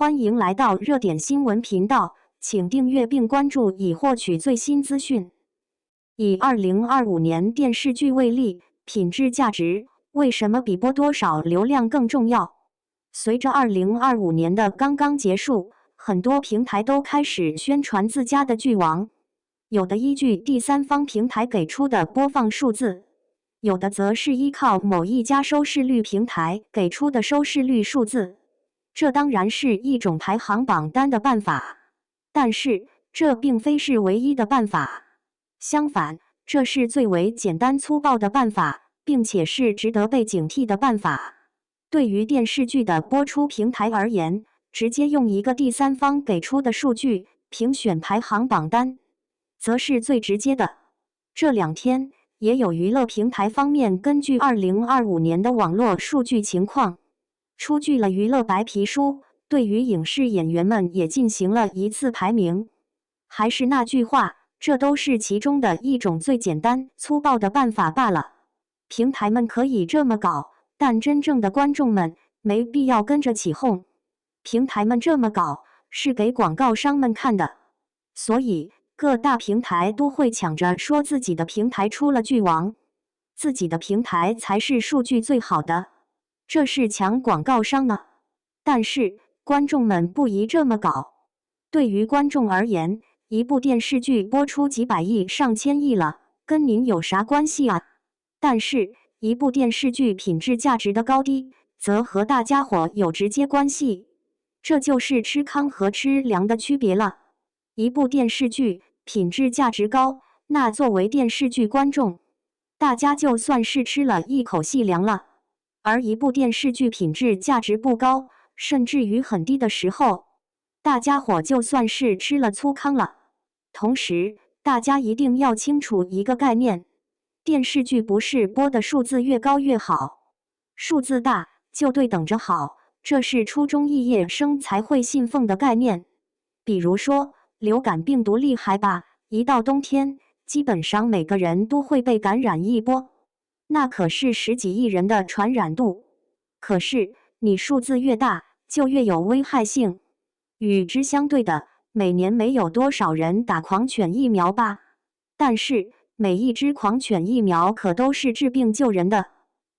欢迎来到热点新闻频道，请订阅并关注以获取最新资讯。以2025年电视剧为例，品质价值为什么比播多少流量更重要？随着2025年的刚刚结束，很多平台都开始宣传自家的剧王，有的依据第三方平台给出的播放数字，有的则是依靠某一家收视率平台给出的收视率数字。这当然是一种排行榜单的办法，但是这并非是唯一的办法。相反，这是最为简单粗暴的办法，并且是值得被警惕的办法。对于电视剧的播出平台而言，直接用一个第三方给出的数据评选排行榜单，则是最直接的。这两天也有娱乐平台方面根据2025年的网络数据情况，出具了娱乐白皮书，对于影视演员们也进行了一次排名。还是那句话，这都是其中的一种最简单粗暴的办法罢了。平台们可以这么搞，但真正的观众们没必要跟着起哄。平台们这么搞，是给广告商们看的，所以各大平台都会抢着说自己的平台出了剧王，自己的平台才是数据最好的。这是抢广告商呢，但是观众们不宜这么搞。对于观众而言，一部电视剧播出几百亿、上千亿了，跟您有啥关系啊？但是，一部电视剧品质价值的高低，则和大家伙有直接关系。这就是吃糠和吃粮的区别了。一部电视剧品质价值高，那作为电视剧观众，大家就算是吃了一口细粮了。而一部电视剧品质价值不高，甚至于很低的时候，大家伙就算是吃了粗糠了。同时，大家一定要清楚一个概念，电视剧不是播的数字越高越好，数字大就对等着好，这是初中肄业生才会信奉的概念。比如说，流感病毒厉害吧，一到冬天，基本上每个人都会被感染一波。那可是10几亿人的传染度，可是你数字越大，就越有危害性。与之相对的，每年没有多少人打狂犬疫苗吧？但是每一支狂犬疫苗可都是治病救人的。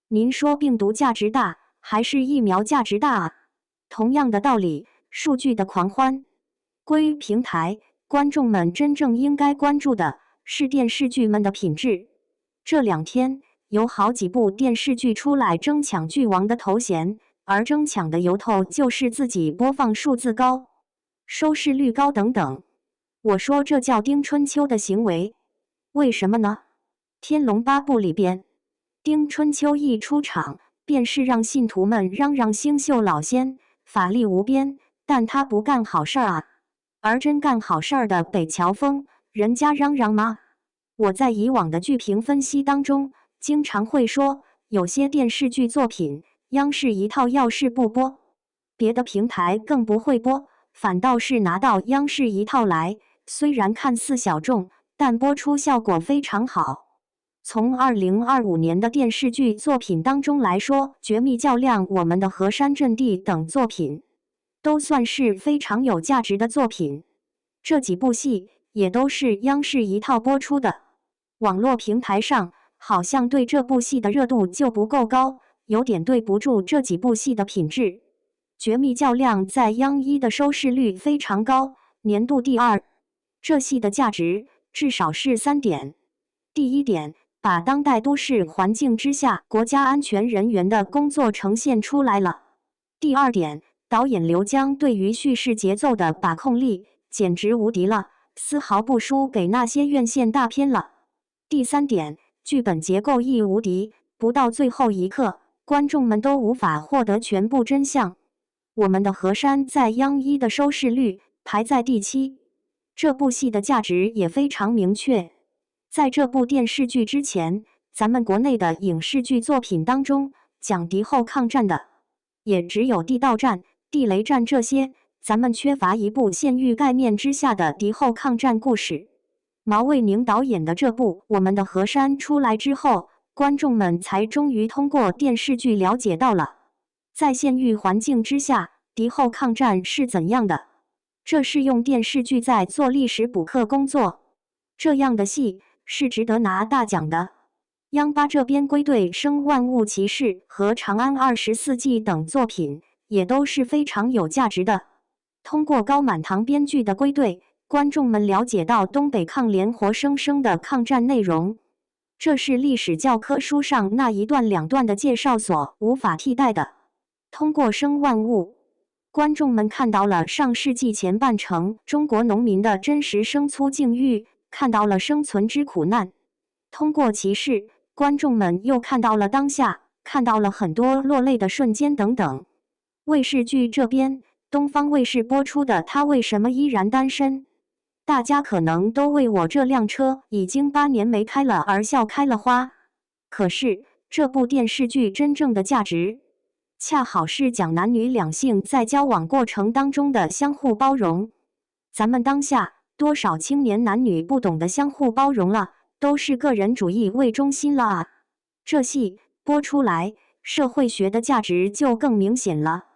您说病毒价值大，还是疫苗价值大啊？同样的道理，数据的狂欢归平台，观众们真正应该关注的是电视剧们的品质。这两天有好几部电视剧出来争抢剧王的头衔，而争抢的由头就是自己播放数字高、收视率高等等。我说这叫丁春秋的行为，为什么呢？天龙八部里边，丁春秋一出场，便是让信徒们嚷嚷星宿老仙法力无边，但他不干好事儿啊。而真干好事儿的北乔峰，人家嚷嚷吗？我在以往的剧评分析当中，经常会说，有些电视剧作品，央视一套要是不播，别的平台更不会播，反倒是拿到央视一套来，虽然看似小众，但播出效果非常好。从2025年的电视剧作品当中来说，《绝密较量》、我们的河山阵地等作品，都算是非常有价值的作品。这几部戏也都是央视一套播出的。网络平台上好像对这部戏的热度就不够高，有点对不住这几部戏的品质。《绝密较量》在央一的收视率非常高，年度第2。这戏的价值至少是3点。第一点，把当代都市环境之下国家安全人员的工作呈现出来了。第二点，导演刘江对于叙事节奏的把控力简直无敌了，丝毫不输给那些院线大片了。第三点，剧本结构亦无敌，不到最后一刻，观众们都无法获得全部真相。我们的河山在央一的收视率排在第7，这部戏的价值也非常明确。在这部电视剧之前，咱们国内的影视剧作品当中，讲敌后抗战的，也只有地道战、地雷战这些，咱们缺乏一部县域概念之下的敌后抗战故事。毛卫宁导演的这部《我们的河山》出来之后，观众们才终于通过电视剧了解到了，在县域环境之下，敌后抗战是怎样的。这是用电视剧在做历史补课工作，这样的戏是值得拿大奖的。央八这边归队《生万物骑士》和《长安24记》等作品也都是非常有价值的。通过高满堂编剧的归队，观众们了解到东北抗联活生生的抗战内容，这是历史教科书上那一段两段的介绍所无法替代的。通过《生万物》，观众们看到了上世纪前半程中国农民的真实生粗境遇，看到了生存之苦难。通过《骑士》，观众们又看到了当下，看到了很多落泪的瞬间等等。卫视剧这边，东方卫视播出的《他为什么依然单身》，大家可能都为我这辆车已经8年没开了而笑开了花。可是这部电视剧真正的价值，恰好是讲男女两性在交往过程当中的相互包容。咱们当下多少青年男女不懂得相互包容了，都是个人主义为中心了啊！这戏播出来，社会学的价值就更明显了。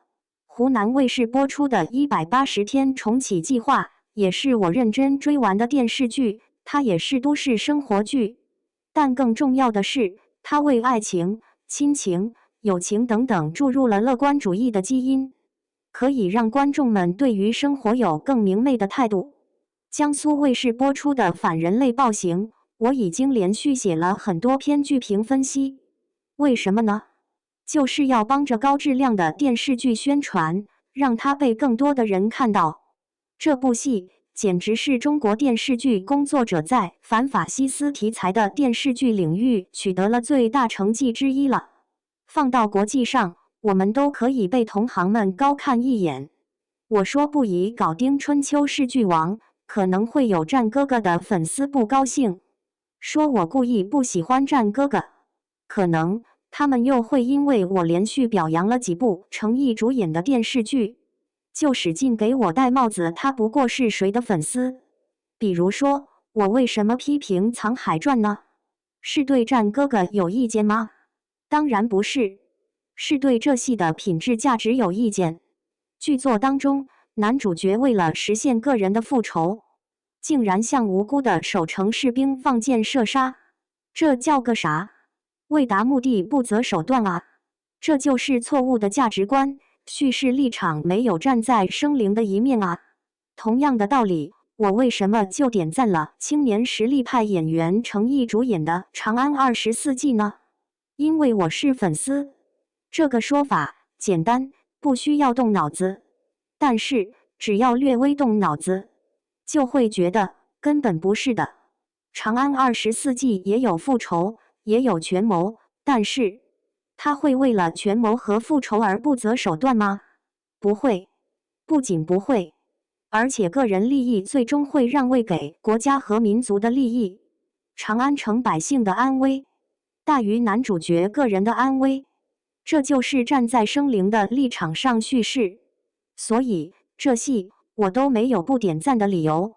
湖南卫视播出的180天重启计划，也是我认真追完的电视剧，它也是都市生活剧，但更重要的是，它为爱情、亲情、友情等等注入了乐观主义的基因，可以让观众们对于生活有更明媚的态度。江苏卫视播出的《反人类暴行》，我已经连续写了很多篇剧评分析。为什么呢？就是要帮着高质量的电视剧宣传，让它被更多的人看到。这部戏简直是中国电视剧工作者在反法西斯题材的电视剧领域取得了最大成绩之一了。放到国际上，我们都可以被同行们高看一眼。我说不以搞丁春秋是剧王，可能会有战哥哥的粉丝不高兴，说我故意不喜欢战哥哥，可能他们又会因为我连续表扬了几部诚意主演的电视剧，就使劲给我戴帽子他不过是谁的粉丝。比如说，我为什么批评《藏海传》呢？是对战哥哥有意见吗？当然不是，是对这戏的品质价值有意见。剧作当中，男主角为了实现个人的复仇，竟然向无辜的守城士兵放箭射杀，这叫个啥？为达目的不择手段啊！这就是错误的价值观，叙事立场没有站在生灵的一面啊！同样的道理，我为什么就点赞了青年实力派演员诚意主演的《长安24记》呢？因为我是粉丝。这个说法简单，不需要动脑子，但是只要略微动脑子，就会觉得根本不是的。《长安24记》也有复仇，也有权谋，但是他会为了权谋和复仇而不择手段吗？不会，不仅不会，而且个人利益最终会让位给国家和民族的利益。长安城百姓的安危大于男主角个人的安危，这就是站在生灵的立场上叙事。所以这戏我都没有不点赞的理由。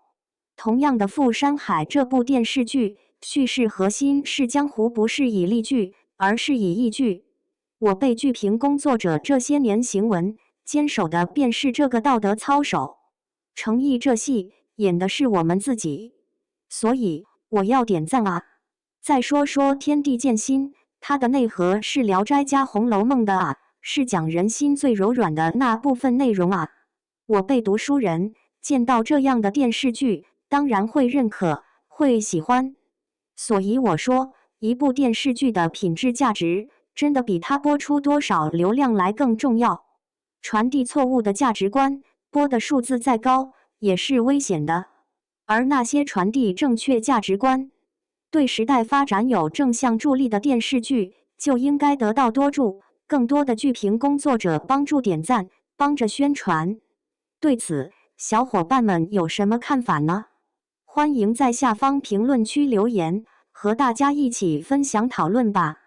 同样的，《富山海》这部电视剧叙事核心是江湖，不是以例剧，而是以义剧。我被剧评工作者这些年行文坚守的便是这个道德操守。诚意这戏演的是我们自己，所以我要点赞啊！再说说《天地剑心》，它的内核是《聊斋》加《红楼梦》的啊，是讲人心最柔软的那部分内容啊。我被读书人见到这样的电视剧，当然会认可，会喜欢。所以我说，一部电视剧的品质价值，真的比它播出多少流量来更重要。传递错误的价值观，播的数字再高，也是危险的。而那些传递正确价值观，对时代发展有正向助力的电视剧，就应该得到多助，更多的剧评工作者帮助点赞，帮着宣传。对此，小伙伴们有什么看法呢？欢迎在下方评论区留言，和大家一起分享讨论吧。